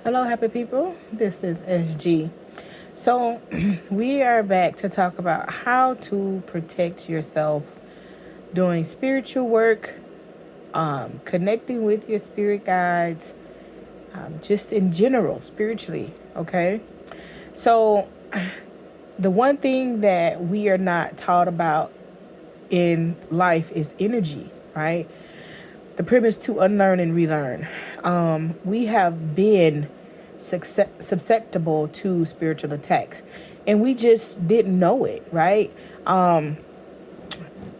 Hello, happy people. This is SG. So, we are back to talk about how to protect yourself doing spiritual work, connecting with your spirit guides, just in general, spiritually. Okay. So, the one thing that we are not taught about in life is energy, right? The premise to unlearn and relearn. We have been susceptible to spiritual attacks, and we just didn't know it, right?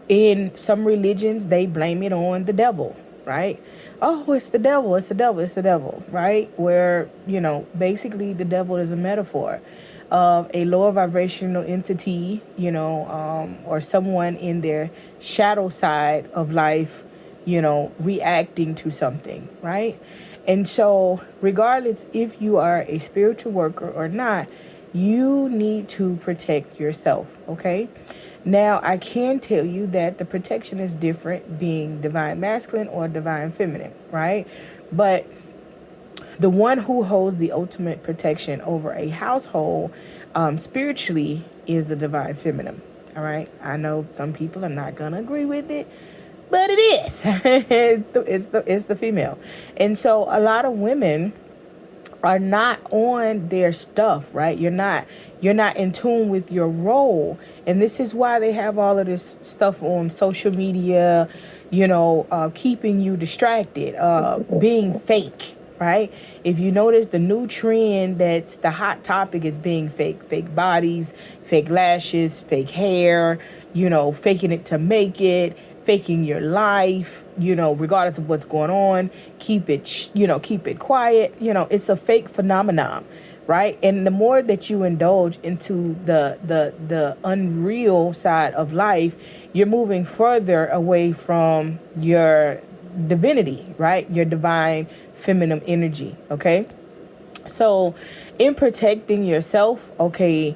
In some religions, they blame it on the devil, right? Oh, it's the devil, it's the devil, it's the devil, right? Where, basically the devil is a metaphor of a lower vibrational entity, or someone in their shadow side of life, reacting to something, right? And so, regardless if you are a spiritual worker or not, you need to protect yourself, okay? Now, I can tell you that the protection is different being divine masculine or divine feminine, right? But the one who holds the ultimate protection over a household spiritually is the divine feminine, all right? I know some people are not going to agree with it, but it is. It's the female. And so a lot of women are not on their stuff, right? You're not in tune with your role. And this is why they have all of this stuff on social media, keeping you distracted, being fake, right? If you notice, the new trend that's the hot topic is being fake bodies, fake lashes, fake hair, faking it to make it, faking your life, regardless of what's going on. Keep it quiet. It's a fake phenomenon, right? And the more that you indulge into the unreal side of life, you're moving further away from your divinity, right? Your divine feminine energy, okay? So, in protecting yourself, okay,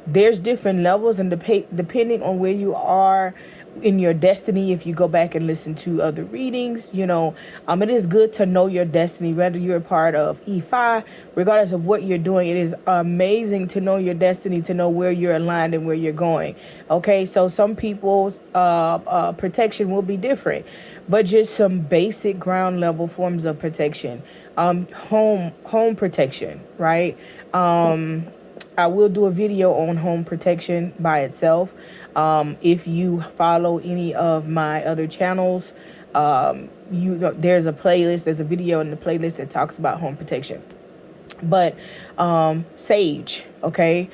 there's different levels, and depending on where you are in your destiny, if you go back and listen to other readings, it is good to know your destiny, whether you're a part of E5, regardless of what you're doing. It is amazing to know your destiny, to know where you're aligned and where you're going. Okay, so some people's protection will be different, but just some basic ground level forms of protection. Home protection, right? I will do a video on home protection by itself. If you follow any of my other channels, there's a playlist, there's a video in the playlist that talks about home protection. But sage, okay?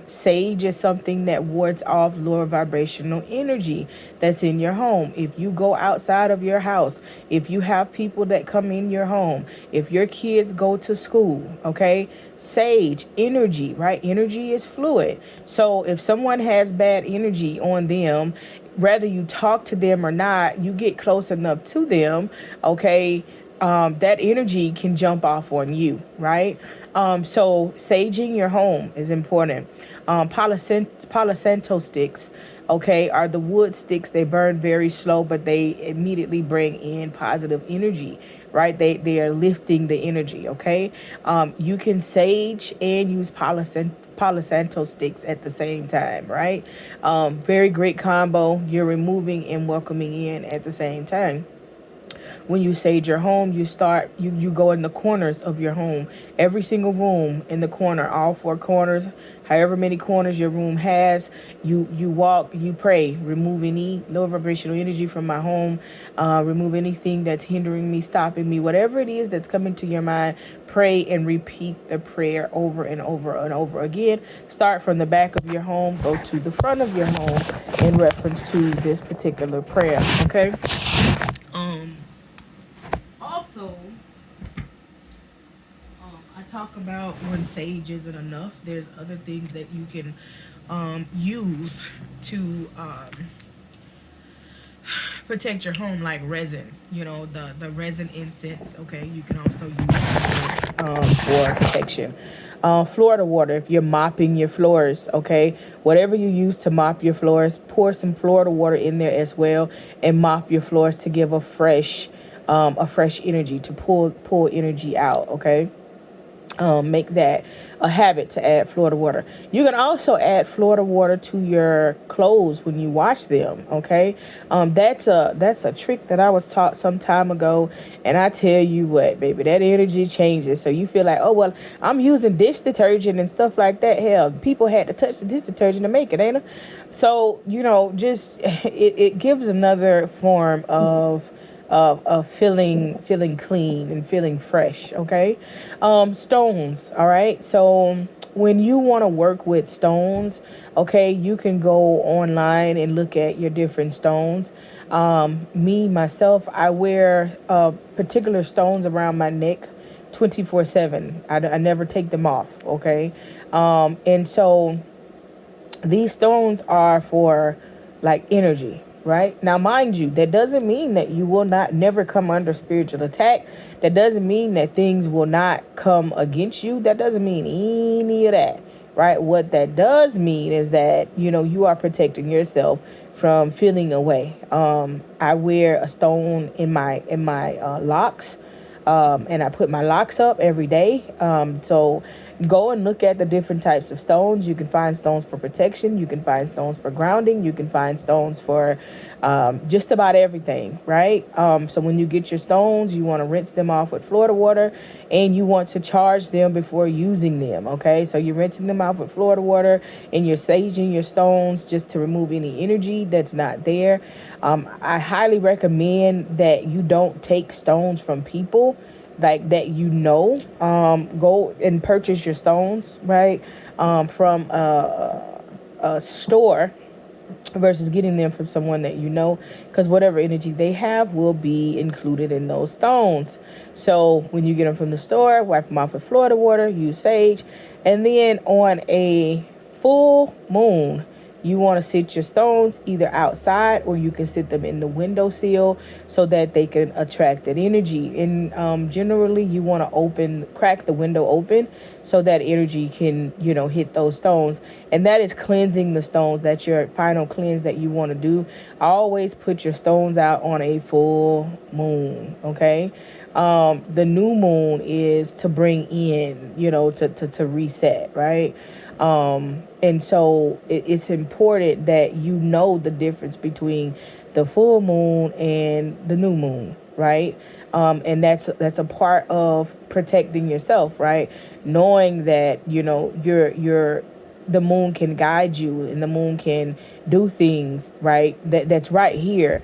Sage is something that wards off lower vibrational energy that's in your home. If you go outside of your house, if you have people that come in your home, if your kids go to school, okay? Sage, energy, right? Energy is fluid. So if someone has bad energy on them, whether you talk to them or not, you get close enough to them, okay? That energy can jump off on you, right? So saging your home is important. Palo Santo sticks, okay, are the wood sticks. They burn very slow, but they immediately bring in positive energy, right? They are lifting the energy, okay? You can sage and use Palo Santo sticks at the same time, right? Very great combo. You're removing and welcoming in at the same time. When you sage your home, you go in the corners of your home, every single room in the corner, all four corners, however many corners your room has. You walk, you pray, remove any low vibrational energy from my home, remove anything that's hindering me, stopping me, whatever it is that's coming to your mind. Pray and repeat the prayer over and over and over again. Start from the back of your home, go to the front of your home in reference to this particular prayer, okay? Also, I talk about when sage isn't enough, there's other things that you can use to protect your home, like resin. The resin incense. Okay, you can also use incense for protection. Florida water. If you're mopping your floors, okay, whatever you use to mop your floors, pour some Florida water in there as well, and mop your floors to give a fresh a fresh energy, to pull energy out. Okay. Make that a habit to add Florida water. You can also add Florida water to your clothes when you wash them. Okay, that's a trick that I was taught some time ago, and I tell you what, baby, that energy changes. So you feel like, oh well, I'm using dish detergent and stuff like that. Hell, people had to touch the dish detergent to make it, ain't it? So just it gives another form of feeling clean and feeling fresh. Okay. Stones. All right. So when you want to work with stones, okay, you can go online and look at your different stones. Me myself, I wear particular stones around my neck 24/7. I never take them off. Okay. And so these stones are for like energy, right? Now, mind you, that doesn't mean that you will not never come under spiritual attack. That doesn't mean that things will not come against you. That doesn't mean any of that, right? What that does mean is that you are protecting yourself from feeling away. I wear a stone in my locks, and I put my locks up every day. So go and look at the different types of stones. You can find stones for protection. You can find stones for grounding. You can find stones for just about everything, right? So when you get your stones, you want to rinse them off with Florida water, and you want to charge them before using them, okay? So you're rinsing them off with Florida water, and you're saging your stones just to remove any energy that's not there. I highly recommend that you don't take stones from people like that. Go and purchase your stones, right, from a store versus getting them from someone that because whatever energy they have will be included in those stones. So when you get them from the store, wipe them off with Florida water, use sage, and then on a full moon, you want to sit your stones either outside, or you can sit them in the windowsill so that they can attract that energy. And generally, you want to crack the window open so that energy can, hit those stones. And that is cleansing the stones. That's your final cleanse that you want to do. Always put your stones out on a full moon, okay? The new moon is to bring in, to reset, right? And so it's important that you know the difference between the full moon and the new moon, right? And that's a part of protecting yourself, right? Knowing that you're the moon can guide you, and the moon can do things, right? That's right here,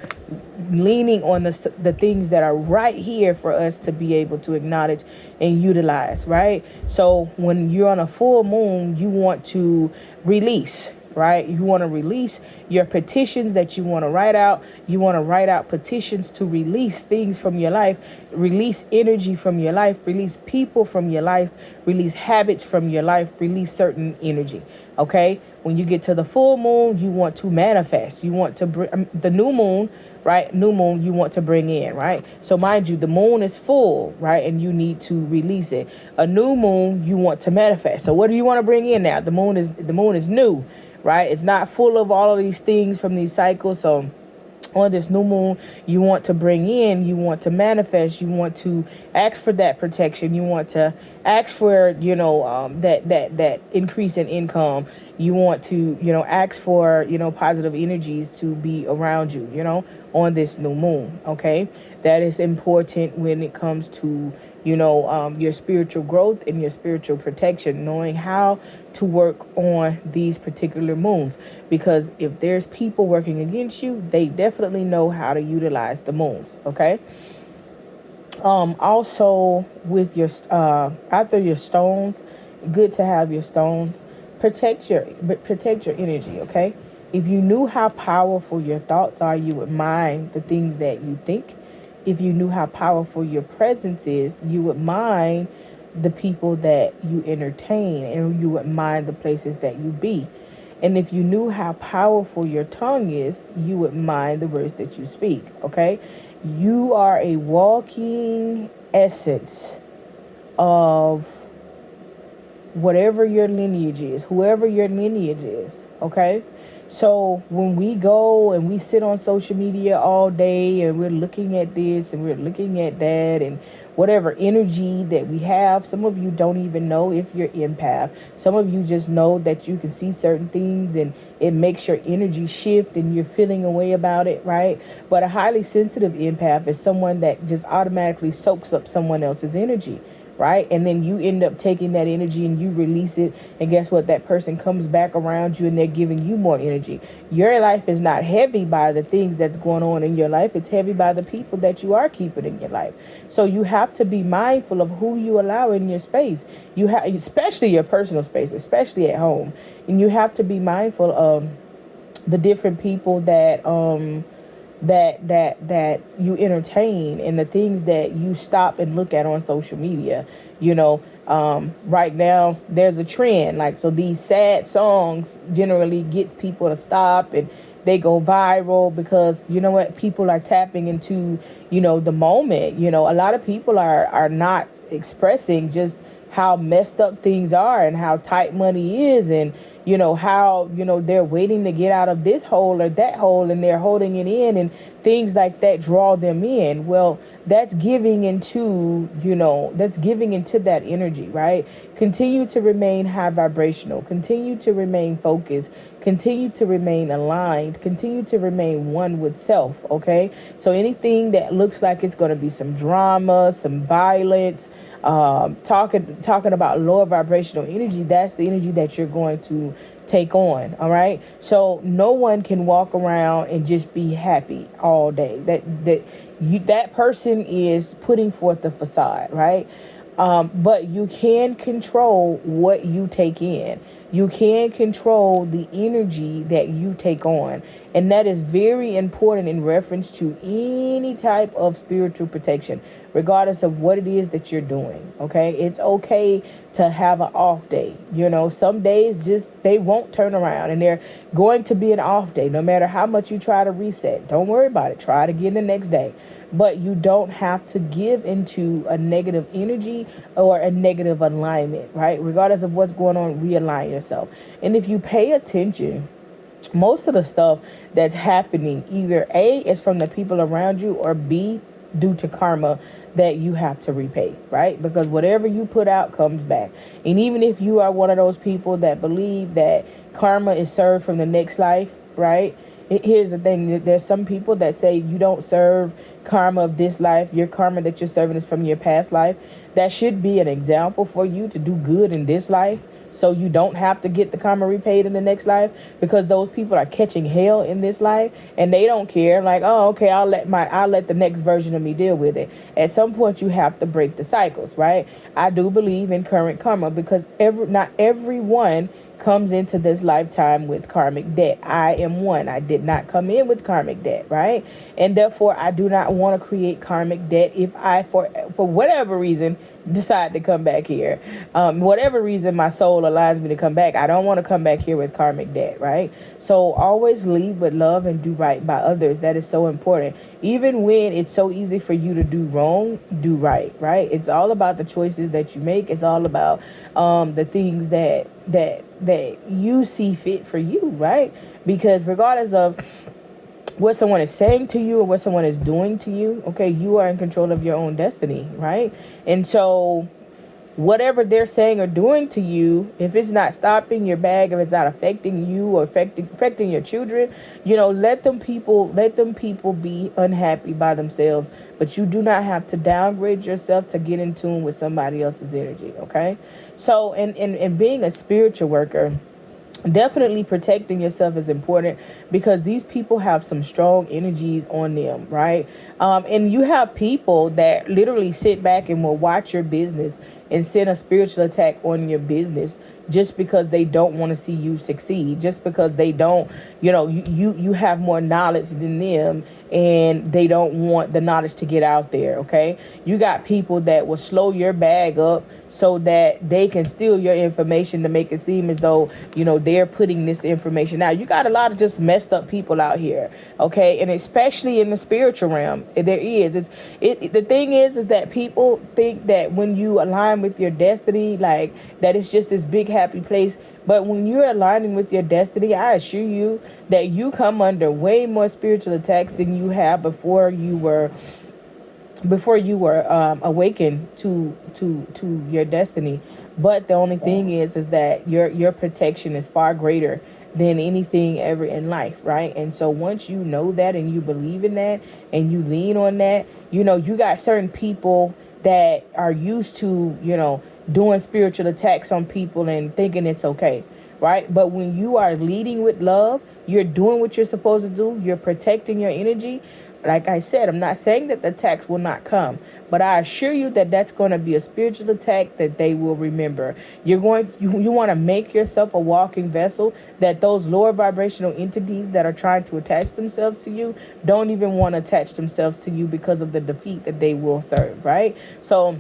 leaning on the things that are right here for us to be able to acknowledge and utilize, right? So when you're on a full moon, you want to release, right? You want to release your petitions that you want to write out. You want to write out petitions to release things from your life, release energy from your life, release people from your life, release habits from your life, release certain energy. Okay. When you get to the full moon, you want to manifest. You want to bring the new moon, right? New moon, you want to bring in, right? So mind you, the moon is full, right? And you need to release it. A new moon, you want to manifest. So what do you want to bring in now? The moon is new, right? It's not full of all of these things from these cycles. So on this new moon, you want to bring in, you want to manifest, you want to ask for that protection, you want to ask for, that increase in income. You want to, ask for, positive energies to be around you, on this new moon. Okay. That is important when it comes to, your spiritual growth and your spiritual protection, knowing how to work on these particular moons. Because if there's people working against you, they definitely know how to utilize the moons. Okay. Also with your, after your stones, good to have your stones. Protect your energy. Okay. If you knew how powerful your thoughts are, you would mind the things that you think. If you knew how powerful your presence is, you would mind the people that you entertain, and you would mind the places that you be. And if you knew how powerful your tongue is, you would mind the words that you speak. Okay. You are a walking essence of whatever your lineage is, whoever your lineage is. Okay. So when we go and we sit on social media all day and we're looking at this and we're looking at that and whatever energy that we have, some of you don't even know if you're empath. Some of you just know that you can see certain things and it makes your energy shift and you're feeling a way about it, right? But a highly sensitive empath is someone that just automatically soaks up someone else's energy, right? And then you end up taking that energy and you release it. And guess what? That person comes back around you and they're giving you more energy. Your life is not heavy by the things that's going on in your life. It's heavy by the people that you are keeping in your life. So you have to be mindful of who you allow in your space. You have, especially your personal space, especially at home. And you have to be mindful of the different people that you entertain and the things that you stop and look at on social media. Right now there's a trend, like, so these sad songs generally gets people to stop and they go viral because you know what, people are tapping into the moment. A lot of people are not expressing just how messed up things are and how tight money is, and how they're waiting to get out of this hole or that hole and they're holding it in, and things like that draw them in. Well, that's giving into that energy, right? Continue to remain high vibrational, continue to remain focused, continue to remain aligned, continue to remain one with self. Okay, so anything that looks like it's going to be some drama, some violence, talking about lower vibrational energy, that's the energy that you're going to take on. All right, so no one can walk around and just be happy all day. That person is putting forth the facade, right? But you can control what you take in. You can control the energy that you take on. And that is very important in reference to any type of spiritual protection, regardless of what it is that you're doing. Okay. It's okay to have an off day. Some days just they won't turn around and they're going to be an off day no matter how much you try to reset. Don't worry about it. Try it again the next day. But you don't have to give into a negative energy or a negative alignment, right? Regardless of what's going on, realign yourself. And if you pay attention, most of the stuff that's happening, either A, is from the people around you, or B, due to karma that you have to repay, right? Because whatever you put out comes back. And even if you are one of those people that believe that karma is served from the next life, right? Here's the thing. There's some people that say you don't serve karma of this life. Your karma that you're serving is from your past life. That should be an example for you to do good in this life, so you don't have to get the karma repaid in the next life, because those people are catching hell in this life and they don't care. Like, oh, okay, I'll let the next version of me deal with it. At some point you have to break the cycles, right? I do believe in current karma, because not everyone comes into this lifetime with karmic debt. I am one. I did not come in with karmic debt, right? And therefore I do not want to create karmic debt if I, for whatever reason, decide to come back here. Whatever reason my soul aligns me to come back, I don't want to come back here with karmic debt, right? So always lead with love and do right by others. That is so important. Even when it's so easy for you to do wrong, do right, right? It's all about the choices that you make. It's all about the things that you see fit for you, right? Because regardless of what someone is saying to you or what someone is doing to you, okay, you are in control of your own destiny, right? And so whatever they're saying or doing to you, if it's not stopping your bag, if it's not affecting you or affecting your children, let them people be unhappy by themselves. But you do not have to downgrade yourself to get in tune with somebody else's energy, okay? So in being a spiritual worker, definitely protecting yourself is important, because these people have some strong energies on them, right? And you have people that literally sit back and will watch your business and send a spiritual attack on your business just because they don't want to see you succeed, just because they don't, you have more knowledge than them and they don't want the knowledge to get out there, okay? You got people that will slow your bag up so that they can steal your information to make it seem as though, they're putting this information out. You got a lot of just messed up people out here, okay? And especially in the spiritual realm, there is. The thing is that people think that when you align align with your destiny, like that it's just this big happy place. But when you're aligning with your destiny, I assure you that you come under way more spiritual attacks than you have before you were awakened to your destiny. But the only thing is that your protection is far greater than anything ever in life, right? And so once you know that and you believe in that and you lean on that, you got certain people that are used to, doing spiritual attacks on people and thinking it's okay, right? But when you are leading with love, you're doing what you're supposed to do, you're protecting your energy. Like I said, I'm not saying that the attacks will not come, but I assure you that that's going to be a spiritual attack that they will remember. You want to make yourself a walking vessel that those lower vibrational entities that are trying to attach themselves to you don't even want to attach themselves to you because of the defeat that they will serve, right? So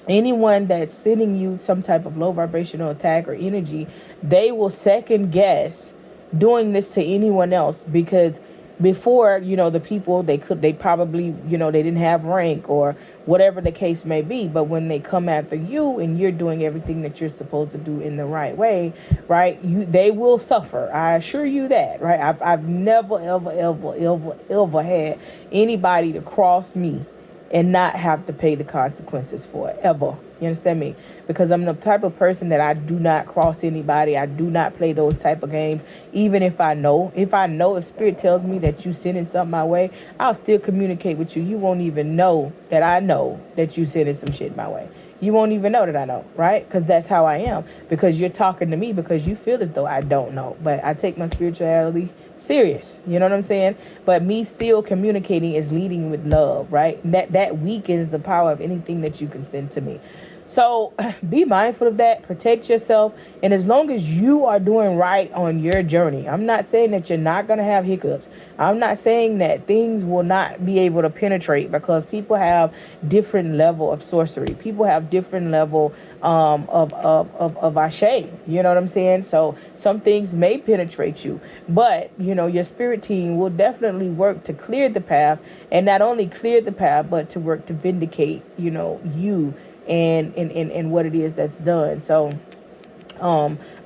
anyone that's sending you some type of low vibrational attack or energy, they will second guess doing this to anyone else, because before, the people, they probably, they didn't have rank or whatever the case may be. But when they come after you and you're doing everything that you're supposed to do in the right way, right, they will suffer. I assure you that, right? I've never ever had anybody to cross me and not have to pay the consequences for it, ever. You understand me? Because I'm the type of person that I do not cross anybody. I do not play those type of games. Even if I know, if Spirit tells me that you sending something my way, I'll still communicate with you. You won't even know that I know that you sending some shit my way. You won't even know that I know, right? Because that's how I am. Because you're talking to me because you feel as though I don't know. But I take my spirituality serious. You know what I'm saying? But me still communicating is leading with love, right? That weakens the power of anything that you can send to me. So be mindful of that. Protect yourself. And as long as you are doing right on your journey, I'm not saying that you're not going to have hiccups. I'm not saying that things will not be able to penetrate, because people have different level of sorcery. People have different level of ashe. You know what I'm saying? So some things may penetrate you, but your spirit team will definitely work to clear the path, and not only clear the path, but to work to vindicate, you and what it is that's done. So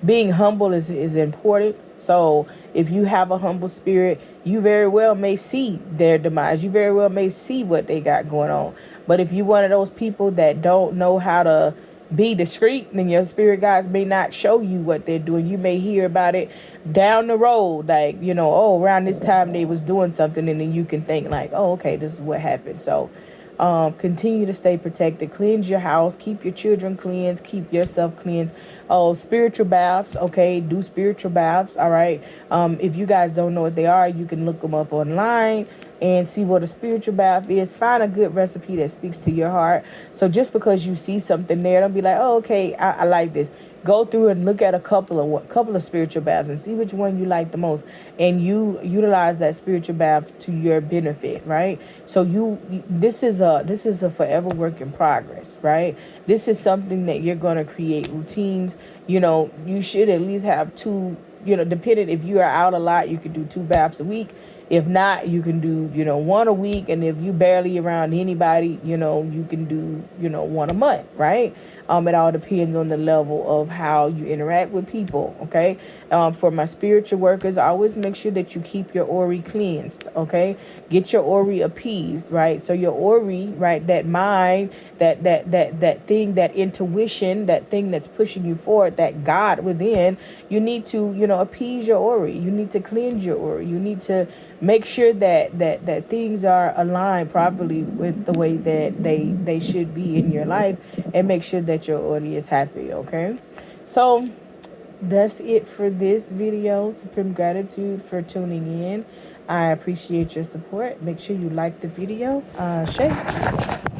being humble is important. So if you have a humble spirit, you very well may see their demise. You very well may see what they got going on. But if you're one of those people that don't know how to be discreet, then your spirit guides may not show you what they're doing. You may hear about it down the road, like, around this time they was doing something, and then you can think like, oh, okay, this is what happened. So continue to stay protected. Cleanse your house. Keep your children cleansed. Keep yourself cleansed. Oh, spiritual baths. Okay, do spiritual baths. All right. If you guys don't know what they are, you can look them up online and see what a spiritual bath is. Find a good recipe that speaks to your heart. So just because you see something there, don't be like, oh, okay, I like this. Go through and look at a couple of spiritual baths and see which one you like the most, and you utilize that spiritual bath to your benefit, right? So this is a forever work in progress, right? This is something that you're going to create routines. You should at least have two, depending, if you are out a lot, you could do 2 baths a week. If not, you can do, 1 a week. And if you barely around anybody, you can do, 1 a month, right? It all depends on the level of how you interact with people, okay? For my spiritual workers, I always make sure that you keep your aura cleansed, okay? Get your aura appeased, right? So your aura, right, that mind, that thing, that intuition, that thing that's pushing you forward, that God within, you need to, appease your aura. You need to cleanse your aura. You need to make sure that things are aligned properly with the way that they should be in your life, and make sure that your audience is happy, okay? So that's it for this video. Supreme gratitude for tuning in. I appreciate your support. Make sure you like the video. Shake.